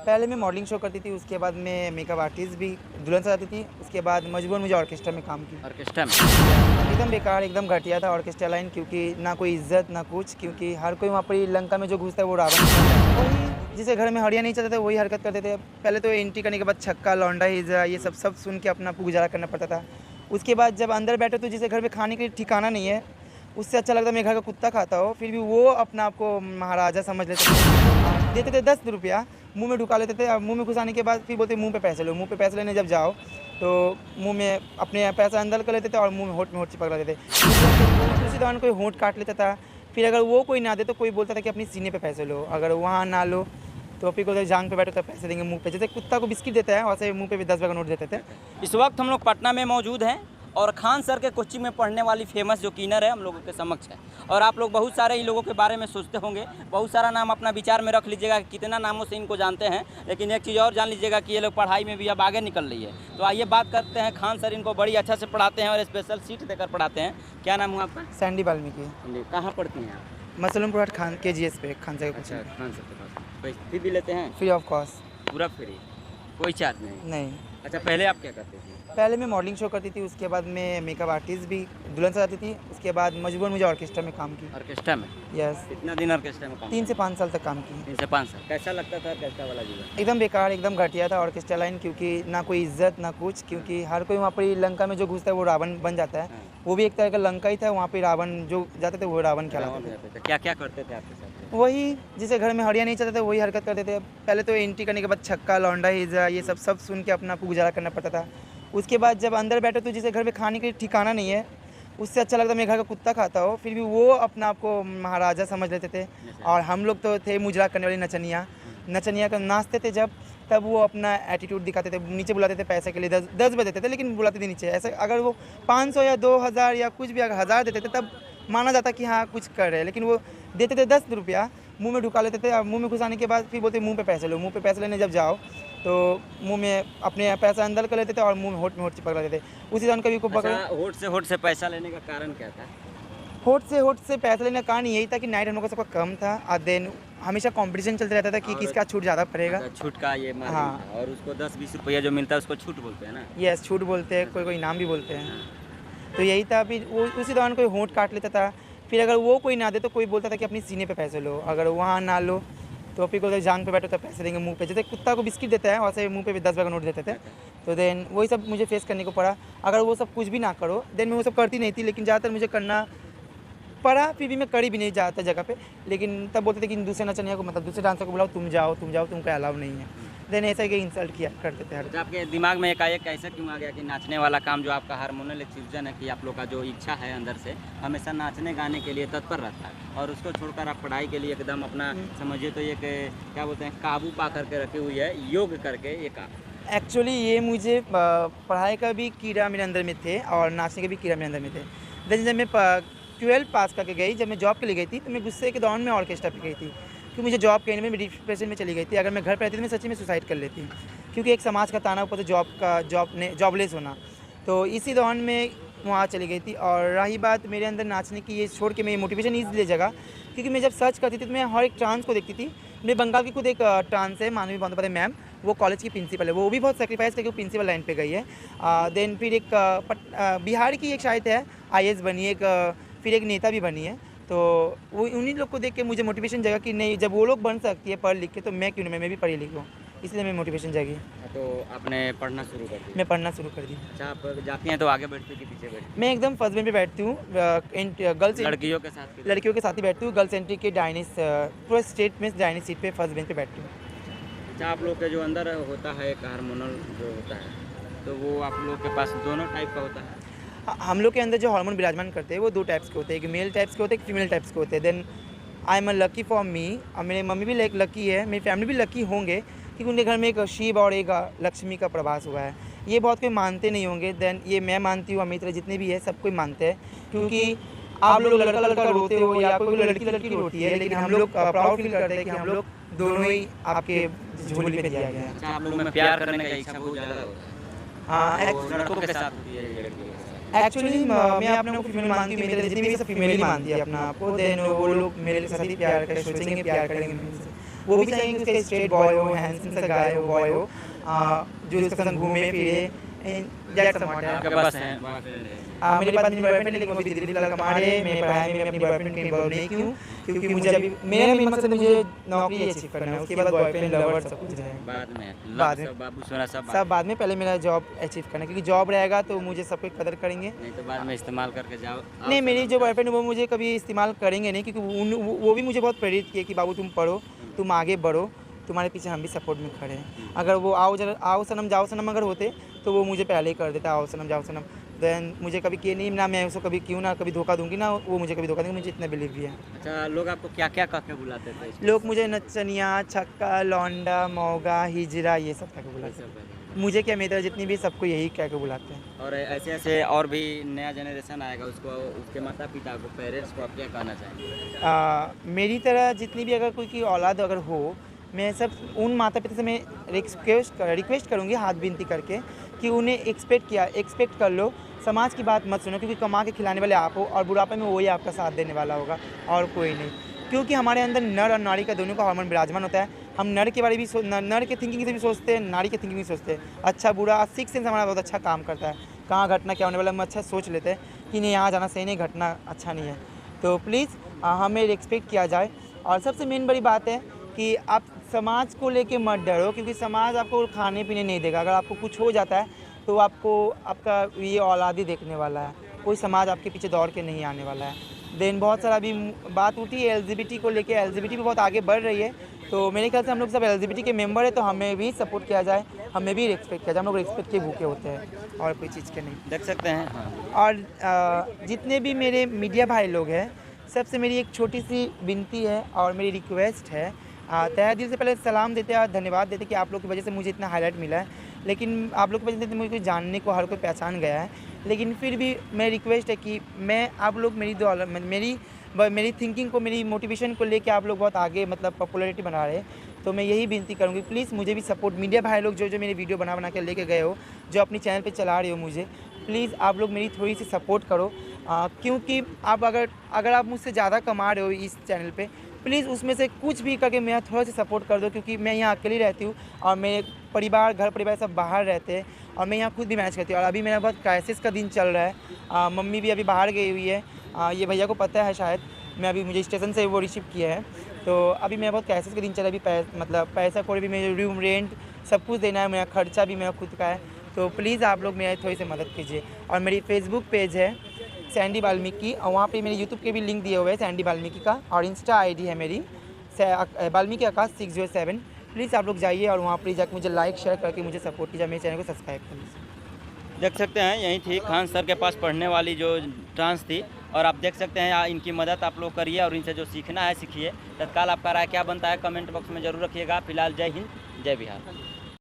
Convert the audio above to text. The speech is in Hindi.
पहले मैं मॉडलिंग शो करती थी, उसके बाद मैं मेकअप आर्टिस्ट भी दुल्हन सजाती थी, उसके बाद मजबूरन मुझे ऑर्केस्ट्रा में काम की। ऑर्केस्ट्रा में? एकदम बेकार, एकदम घटिया था ऑर्केस्ट्रा लाइन, क्योंकि ना कोई इज्जत ना कुछ, क्योंकि हर कोई वहाँ पर ही लंका में जो घुसता है वो रावण होता है। वही जिसे घर में हड़िया नहीं चलता था वही हरकत करते थे। पहले तो एंट्री करने के बाद छक्का लौंडा हिजड़ा ये सब सुन के अपना गुजारा करना पड़ता था। उसके बाद जब अंदर बैठे तो जिसे घर में खाने के लिए ठिकाना नहीं है, उससे अच्छा लगता मेरे घर का कुत्ता खाता हो, फिर भी वो अपना आपको महाराजा समझ लेते थे। देते थे 10 रुपया, मुंह में ढुका लेते थे। अब मुंह में घुसाने के बाद फिर बोलते मुंह पे पैसे लो। मुंह पे पैसे लेने जब जाओ तो मुंह में अपने पैसा अंदर कर लेते थे और मुंह में होठ चिपक लेते थे। उसी दौरान कोई होठ काट लेता था। फिर अगर वो कोई ना दे तो कोई बोलता था कि अपनी सीने पे पैसे लो, अगर वहाँ ना लो तो फिर को जांग पे बैठो तो पैसे देंगे मुंह पे, जैसे कुत्ता को बिस्किट देता है वैसे मुंह पे भी 10 रुपये का नोट देते थे। इस वक्त हम लोग पटना में मौजूद हैं और खान सर के कोचिंग में पढ़ने वाली फेमस जो किनर है हम लोगों के समक्ष है। और आप लोग बहुत सारे इन लोगों के बारे में सोचते होंगे, बहुत सारा नाम अपना विचार में रख लीजिएगा कि कितना नामों से इनको जानते हैं, लेकिन एक चीज़ और जान लीजिएगा कि ये लोग पढ़ाई में भी अब आगे निकल रही है। तो आइए बात करते हैं, खान सर इनको बड़ी अच्छा से पढ़ाते हैं और स्पेशल सीट देकर पढ़ाते हैं। क्या नाम हुआ आपका? सैंडी वाल्मीकि। कहाँ पढ़ती हैं आप? मसलमपुर खान KGS पे खान सर अच्छा, खान सर के पास कोई फी भी लेते हैं? Free of cost. पूरा फ्री, कोई चार्ज नहीं? नहीं, अच्छा, पहले आप क्या करते थे? पहले मैं मॉडलिंग शो करती थी, उसके बाद मैं मेकअप आर्टिस्ट भी दुल्हन सजाती थी, उसके बाद मजबूरन मुझे ऑर्केस्ट्रा में काम की। ऑर्केस्ट्रा में? यस, कितना दिन ऑर्केस्ट्रा में काम? 3 से 5 साल तक काम की। 3 से 5 साल। कैसा लगता था ऑर्केस्ट्रा वाला जीवन? एकदम बेकार, एकदम घटिया था ऑर्केस्ट्रा लाइन, क्योंकि ना कोई इज्जत ना कुछ, क्योंकि हर कोई वहाँ पर ही लंका में जो घुसता है वो रावण बन जाता है। वो भी एक तरह का लंका ही था, वहाँ पे रावण जो जाते थे वो रावण कहलाते थे। क्या क्या करते थे आपके साथ? वही जिसे घर में हड़िया नहीं चलता था वही हरकत करते थे। पहले तो एंट्री करने के बाद छक्का लौंडा हिजड़ा ये सब सुन के अपना गुजारा करना पड़ता था। उसके बाद जब अंदर बैठे तो जिसे घर में खाने के लिए ठिकाना नहीं है, उससे अच्छा लगता मेरे घर का कुत्ता खाता हो, फिर भी वो अपना आपको महाराजा समझ लेते थे। और हम लोग तो थे मुजरा करने वाली नचनिया का नाचते थे जब, तब वो अपना एटीट्यूड दिखाते थे, नीचे बुलाते थे पैसे के लिए 10 रुपये देते थे, लेकिन बुलाते थे नीचे। ऐसे अगर वो 500 या 2000 या कुछ भी अगर 1000 देते थे तब माना जाता कि हाँ कुछ कर रहे हैं, लेकिन वो देते थे 10 रुपया, मुंह में ढुका लेते थे। और मुंह में घुसाने के बाद फिर बोलते मुंह पे पैसे लो। मुंह पे पैसे लेने जब जाओ तो मुंह में अपने पैसा अंदर कर लेते थे और मुंह में होठ चिपक लेते थे। उसी दौरान कभी को पकड़। होठ से पैसा लेने का कारण क्या था? होठ से पैसा लेने का कारण यही था कि नाइट हम लोग का सबका कम था और देन हमेशा कंपटीशन चलते रहता था कि किसका छूट ज़्यादा पड़ेगा। छूट का ये मार्जिन था और उसको 10-20 रुपया जो मिलता है उसको छूट बोलते हैं ना? यस, छूट बोलते हैं, कोई इनाम भी बोलते हैं। तो यही था। फिर वो उसी दौरान कोई होठ काट लेता था। फिर अगर वो कोई ना दे तो कोई बोलता था कि अपनी सीने पे पैसे लो, अगर वहाँ ना लो तो फिर को जांग पे बैठो तो पैसे देंगे मुंह पे, जैसे कुत्ता को बिस्किट देता है वैसे मुंह पे भी 10 रुपये का नोट देते थे। तो देन वही सब मुझे फेस करने को पड़ा। अगर वो सब कुछ भी ना करो देन मैं वो सब करती नहीं थी, लेकिन ज़्यादातर मुझे करना पड़ा। फिर भी मैं करी भी नहीं ज़्यादातर जगह पे, लेकिन तब बोलते थे कि दूसरे नचनिया को मतलब दूसरे डांसर को बुलाओ, तुम जाओ तुमको अलाउ नहीं है। देन ऐसा कि इंसल्ट किया करते थे। तो आपके दिमाग में एकाएक ऐसा क्यों आ गया कि नाचने वाला काम जो आपका हार्मोनल एक्सप्रेशन है कि आप लोग का जो इच्छा है अंदर से हमेशा नाचने गाने के लिए तत्पर रहता है और उसको छोड़कर आप पढ़ाई के लिए एकदम अपना समझिए तो ये क्या बोलते हैं काबू पा करके रखी हुई है योग करके ये काम? एक्चुअली ये मुझे पढ़ाई का भी कीड़ा मेरे अंदर में थे और नाचने के भी कीड़ा मेरे अंदर में थे। देन जब मैं 12 पास करके गई, जब मैं जॉब के लिए गई थी तो मैं गुस्से के दौरान में ऑर्केस्ट्रा पे गई थी, क्योंकि मुझे जॉब करने में डिप्रेशन में चली गई थी। अगर मैं घर पर रहती तो मैं सच्ची में सुसाइड कर लेती, क्योंकि एक समाज का ताना ऊपर से जॉबलेस होना। तो इसी दौरान में वहाँ चली गई थी। और रही बात मेरे अंदर नाचने की, ये छोड़ के मेरी मोटिवेशन इसलिए जगह क्योंकि मैं जब सर्च करती थी तो मैं हर एक ट्रांस को देखती थी। मेरे बंगाल की खुद एक ट्रांस है मानवी बंदोपाध्याय मैम, वो कॉलेज की प्रिंसिपल है, वो भी बहुत सेक्रीफाइस करके वो प्रिंसिपल लाइन पे गई है। देन फिर एक बिहार की एक शायद है IAS बनी, एक फिर एक नेता भी बनी है। तो वो उन्हीं लोग को देख के मुझे मोटिवेशन जगा कि नहीं, जब वो लोग बन सकती है पढ़ लिख के तो मैं क्यों नहीं, मैं भी पढ़ी लिखूँ, इसलिए मैं मोटिवेशन जागी। तो आपने पढ़ना शुरू कर दिया? मैं पढ़ना शुरू कर दी। अच्छा, आप जाती हैं तो आगे बैठती कि पीछे बैठती? मैं एकदम फर्स्ट बेंच पे बैठती हूँ। गर्ल्स लड़कियों के साथ? लड़कियों के साथ ही बैठती हूँ। गर्ल्स एंट्री के डाइनिस पूरा स्टेट में डाइनिस सीट पे फर्स्ट बेंच पे बैठती हूँ। अच्छा, आप लोग के जो अंदर होता है एक हार्मोनल जो होता है तो वो आप लोग के पास दोनों टाइप का होता है? हम लोग के अंदर जो हार्मोन विराजमान करते हैं वो 2 टाइप्स के होते हैं, एक मेल टाइप्स के होते हैं, एक फीमेल टाइप्स के होते हैं। Then I am lucky for me, और मेरी मम्मी भी लकी है, मेरी फैमिली भी लकी होंगे क्योंकि उनके घर में एक शिव और एक लक्ष्मी का प्रवास हुआ है। ये बहुत कोई मानते नहीं होंगे, देन ये मैं मानती हूँ, अमित तरह जितने भी है सब कोई मानते हैं, क्योंकि आप लोग लड़का लड़का रोते हो या कोई लड़की लड़की रोती है, लेकिन हम लोग प्राउड फील करते हैं कि हम लोग दोनों ही आपके झोली पे दिया गया है। अच्छा, आप लोग में प्यार करने का इच्छा बहुत ज़्यादा होता है? हाँ, लड़कों के साथ होती है लड़कियों के साथ? एक्चुअली मैं अपने को फीमेल मानती हूँ, मेरे जितनी भी सब फीमेल ही मानती है अपना आपको। देन वो लोग मेरे साथ ही प्यार करें, सोचेंगे प्यार करेंगे मेरे से। वो भी चाहेंगे कि उसका स्ट्रेट बॉय हो, हैंडसम सा गाय हो, बॉय हो, जो उसके संग घूमे फिरे। दैट्स व्हाट आपके पास है boyfriend है। मेरे पास मेरी बॉयफ्रेंड है, लेकिन वो भी दिल्ली कमा रहे हैं। मैं पढ़ाई में अपनी बॉयफ्रेंड को इन्वॉल्व नहीं की हूँ, क्योंकि मुझे अभी मेरा मेन मकसद मुझे नौकरी अचीव करना है, उसके बाद बॉयफ्रेंड लवर सब कुछ है बाद में बाद में सब बाबू सोना सब सब बाद में। पहले मेरा जॉब अचीव करना है, क्योंकि जॉब रहेगा तो मुझे सब कोई कदर करेंगे। नहीं तो बाद में इस्तेमाल करके जाओ। नहीं, मेरी जो बॉयफ्रेंड है वो मुझे कभी इस्तेमाल करेंगे नहीं, क्योंकि वो भी मुझे बहुत प्रेरित किए कि बाबू तुम पढ़ो, तुम आगे बढ़ो, तुम्हारे पीछे हम भी सपोर्ट में खड़े हैं। अगर वो आओ सनम जाओ सनम अगर होते तो वो मुझे पहले ही कर देता, आओ सनम जाओ सनम। देन मुझे कभी किए नहीं, ना मैं उसको कभी क्यों ना कभी धोखा दूंगी, ना वो मुझे कभी धोखा देंगे, मुझे इतना बिलीव भी है। अच्छा, लोग आपको क्या क्या कह के बुलाते थे इसमें? लोग मुझे नचनिया, छक्का, लौंडा, मौगा, हिजरा, ये सब कह के बुलाते हैं। मुझे क्या, मेरे जितनी भी सबको यही कह के बुलाते हैं। और ऐसे ऐसे और भी नया जनरेशन आएगा, उसको उसके माता पिता को, पेरेंट्स को आप क्या कहना चाहेंगे? मेरी तरह जितनी भी अगर कोई की औलाद अगर हो, मैं सब उन माता पिता से मैं रिक्वेस्ट करूँगी हाथ विनती करके कि उन्हें एक्सपेक्ट कर लो, समाज की बात मत सुनो, क्योंकि कमा के खिलाने वाले आप हो और बुढ़ापे में वही आपका साथ देने वाला होगा और कोई नहीं। क्योंकि हमारे अंदर नर और नारी का दोनों का हार्मोन विराजमान होता है। हम नर के बारे भी नर के थिंकिंग से भी सोचते हैं, नारी के थिंकिंग भी सोचते हैं। अच्छा बुरा सिक्स सेंस हमारा बहुत अच्छा काम करता है, कहाँ घटना क्या होने वाला हम अच्छा सोच लेते हैं कि नहीं यहाँ जाना सही नहीं, घटना अच्छा नहीं है। तो प्लीज़ हमें रिस्पेक्ट किया जाए। और सबसे मेन बड़ी बात है कि आप समाज को लेके मत डरो, क्योंकि समाज आपको खाने पीने नहीं देगा। अगर आपको कुछ हो जाता है तो आपको आपका ये औलाद ही देखने वाला है, कोई समाज आपके पीछे दौड़ के नहीं आने वाला है। देन बहुत सारा अभी बात उठी है LGBT को लेके, LGBT भी बहुत आगे बढ़ रही है, तो मेरे ख्याल से हम लोग सब LGBT के मेंबर है, तो हमें भी सपोर्ट किया जाए, हमें भी रिस्पेक्ट किया जाए। हम लोग रिस्पेक्ट के भूखे होते हैं और कोई चीज़ के नहीं। देख सकते हैं। हाँ। और जितने भी मेरे मीडिया भाई लोग हैं, सबसे मेरी एक छोटी सी विनती है और मेरी रिक्वेस्ट है, तहे दिल से पहले सलाम देते हैं, धन्यवाद देते कि आप लोग की वजह से मुझे इतना हाईलाइट मिला है। लेकिन आप लोग की वजह से मुझे जानने को हर कोई पहचान गया है। लेकिन फिर भी मेरी रिक्वेस्ट है कि मैं आप लोग मेरी थिंकिंग को, मेरी मोटिवेशन को लेके आप लोग बहुत आगे मतलब पॉपुलैरिटी बना रहे हैं, तो मैं यही विनती करूँगी, प्लीज़ मुझे भी सपोर्ट। मीडिया भाई लोग जो मेरी वीडियो बना के लेके गए हो, जो अपनी चैनल पे चला रहे हो, मुझे प्लीज़ आप लोग मेरी थोड़ी सी सपोर्ट करो। क्योंकि आप अगर आप मुझसे ज़्यादा कमा रहे हो इस चैनल पे, प्लीज़ उसमें से कुछ भी करके मेरा थोड़ा सा सपोर्ट कर दो, क्योंकि मैं यहाँ अकेली रहती हूँ और मेरे घर परिवार सब बाहर रहते हैं और मैं यहाँ खुद भी मैनेज करती हूँ। और अभी मेरा बहुत क्राइसिस का दिन चल रहा है। मम्मी भी अभी बाहर गई हुई है, ये भैया को पता है शायद, मुझे स्टेशन से वो रिसीव किया है। तो अभी मेरा बहुत क्राइसिस का दिन चल रहा है। अभी पैसा कौड़ी भी, मेरे रूम रेंट सब कुछ देना है, मेरा खर्चा भी मेरा खुद का है। तो प्लीज़ आप लोग मेरी थोड़ी सी मदद कीजिए। और मेरी फेसबुक पेज है सैंडी वाल्मीकि, और वहाँ पे मेरे यूट्यूब के भी लिंक दिए हुए हैं सैंडी वाल्मीकि का, और इंस्टा आईडी है मेरी वाल्मीकि आकाश 607। प्लीज़ आप लोग जाइए और वहाँ पर जाकर मुझे लाइक शेयर करके मुझे सपोर्ट कीजिए, मेरे चैनल को सब्सक्राइब कर लीजिए। देख सकते हैं यही थी खान सर के पास पढ़ने वाली जो ट्रांस थी, और आप देख सकते हैं इनकी मदद आप लोग करिए और इनसे जो सीखना है सीखिए। तत्काल आपका राय क्या बनता है कमेंट बॉक्स में ज़रूर रखिएगा। फिलहाल जय हिंद, जय बिहार।